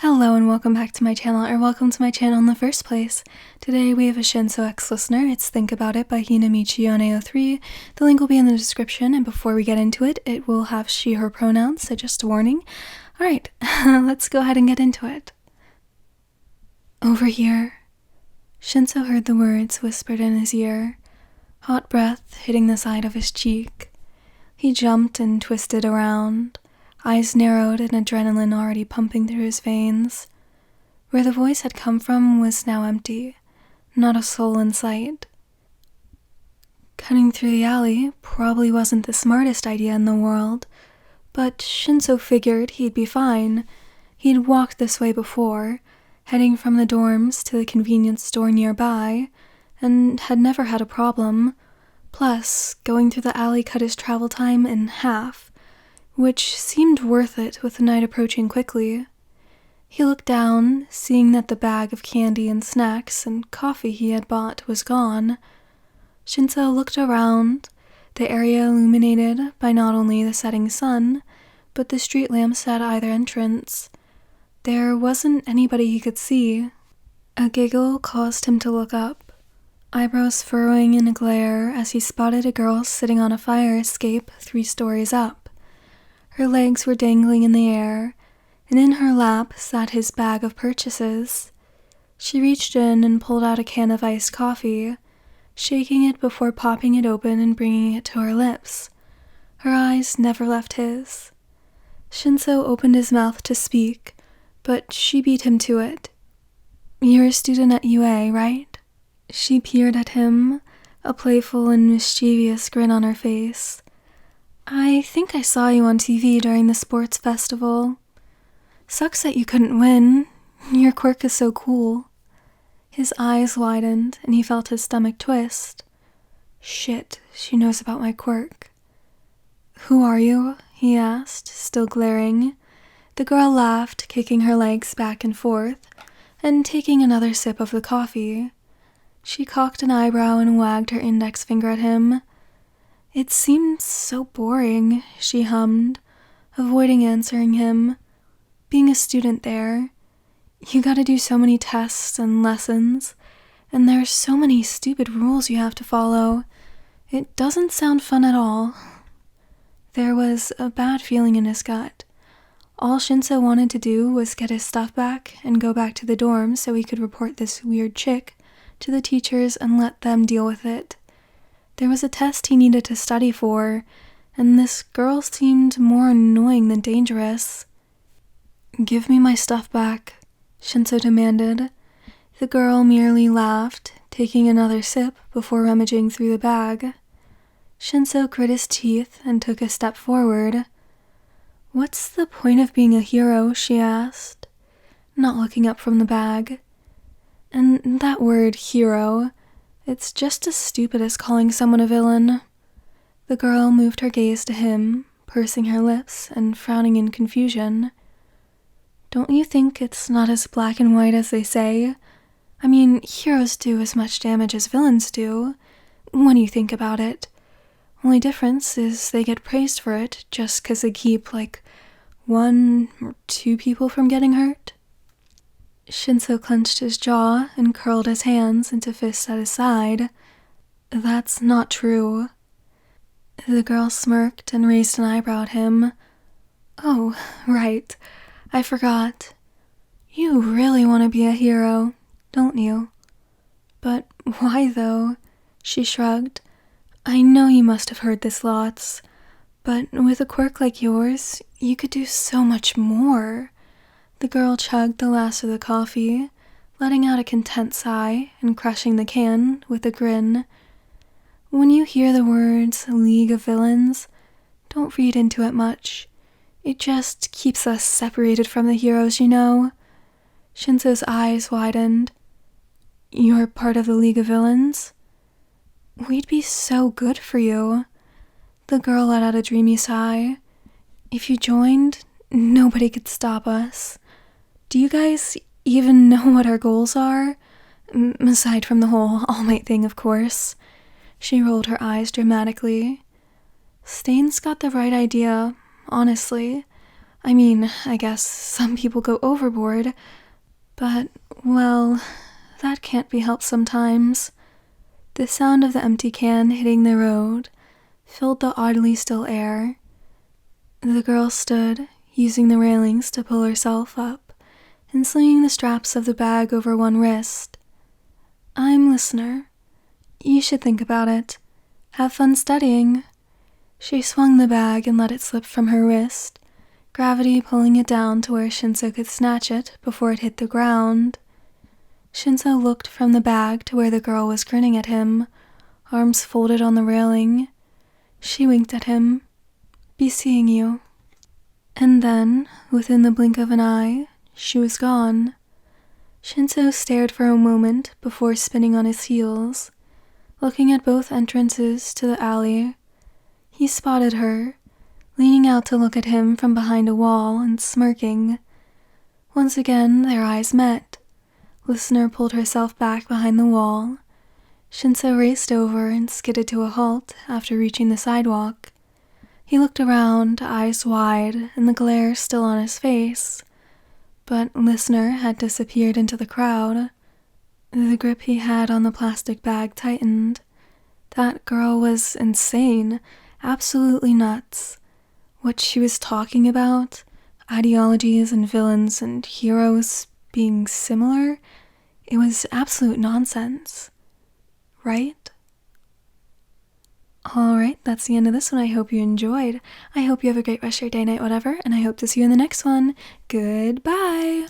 Hello and welcome back to my channel, or welcome to my channel in the first place. Today we have a Shinsou X listener. It's Think About It by Hinamichi03. The link will be in the description, and before we get into it, it will have she, her pronouns, so just a warning. Alright, let's go ahead and get into it. Over here. Shinsou heard the words whispered in his ear, hot breath hitting the side of his cheek. He jumped and twisted around. Eyes narrowed and adrenaline already pumping through his veins. Where the voice had come from was now empty, not a soul in sight. Cutting through the alley probably wasn't the smartest idea in the world, but Shinsou figured he'd be fine. He'd walked this way before, heading from the dorms to the convenience store nearby, and had never had a problem. Plus, going through the alley cut his travel time in half, which seemed worth it with the night approaching quickly. He looked down, seeing that the bag of candy and snacks and coffee he had bought was gone. Shinsou looked around, the area illuminated by not only the setting sun, but the street lamps at either entrance. There wasn't anybody he could see. A giggle caused him to look up, eyebrows furrowing in a glare as he spotted a girl sitting on a fire escape 3 stories up. Her legs were dangling in the air, and in her lap sat his bag of purchases. She reached in and pulled out a can of iced coffee, shaking it before popping it open and bringing it to her lips. Her eyes never left his. Shinsou opened his mouth to speak, but she beat him to it. "You're a student at UA, right?" She peered at him, a playful and mischievous grin on her face. "I think I saw you on TV during the sports festival. Sucks that you couldn't win. Your quirk is so cool." His eyes widened, and he felt his stomach twist. Shit, she knows about my quirk. "Who are you?" he asked, still glaring. The girl laughed, kicking her legs back and forth, and taking another sip of the coffee. She cocked an eyebrow and wagged her index finger at him. "It seems so boring," she hummed, avoiding answering him. "Being a student there, you gotta do so many tests and lessons, and there's so many stupid rules you have to follow. It doesn't sound fun at all." There was a bad feeling in his gut. All Shinsou wanted to do was get his stuff back and go back to the dorm so he could report this weird chick to the teachers and let them deal with it. There was a test he needed to study for, and this girl seemed more annoying than dangerous. "Give me my stuff back," Shinsou demanded. The girl merely laughed, taking another sip before rummaging through the bag. Shinsou grit his teeth and took a step forward. "What's the point of being a hero?" she asked, not looking up from the bag. And that word, hero, it's just as stupid as calling someone a villain. The girl moved her gaze to him, pursing her lips and frowning in confusion. "Don't you think it's not as black and white as they say? I mean, heroes do as much damage as villains do, when you think about it. Only difference is they get praised for it just 'cause they keep, 1 or 2 people from getting hurt." Shinsou clenched his jaw and curled his hands into fists at his side. "That's not true." The girl smirked and raised an eyebrow at him. "Oh, right. I forgot. You really want to be a hero, don't you?" "But why, though?" She shrugged. "I know you must have heard this lots, but with a quirk like yours, you could do so much more." The girl chugged the last of the coffee, letting out a content sigh and crushing the can with a grin. "When you hear the words League of Villains, don't read into it much. It just keeps us separated from the heroes, you know." Shinsou's eyes widened. "You're part of the League of Villains? We'd be so good for you." The girl let out a dreamy sigh. "If you joined, nobody could stop us. Do you guys even know what our goals are? Aside from the whole All Might thing, of course." She rolled her eyes dramatically. "Stain's got the right idea, honestly. I mean, I guess some people go overboard, but, well, that can't be helped sometimes. The sound of the empty can hitting the road filled the oddly still air. The girl stood, using the railings to pull herself up and slinging the straps of the bag over one wrist. I'm listener. You should think about it. Have fun studying. She swung the bag and let it slip from her wrist, gravity pulling it down to where Shinsou could snatch it before it hit the ground. Shinsou looked from the bag to where the girl was grinning at him, arms folded on the railing. She winked at him. Be seeing you. And then, within the blink of an eye, she was gone. Shinsou stared for a moment before spinning on his heels, looking at both entrances to the alley. He spotted her, leaning out to look at him from behind a wall and smirking. Once again, their eyes met. Listener pulled herself back behind the wall. Shinsou raced over and skidded to a halt after reaching the sidewalk. He looked around, eyes wide, and the glare still on his face. But Listener had disappeared into the crowd. The grip he had on the plastic bag tightened. That girl was insane, absolutely nuts. What she was talking about, ideologies and villains and heroes being similar, it was absolute nonsense. Right? Alright, that's the end of this one. I hope you enjoyed. I hope you have a great rest of your day, night, whatever, and I hope to see you in the next one. Goodbye!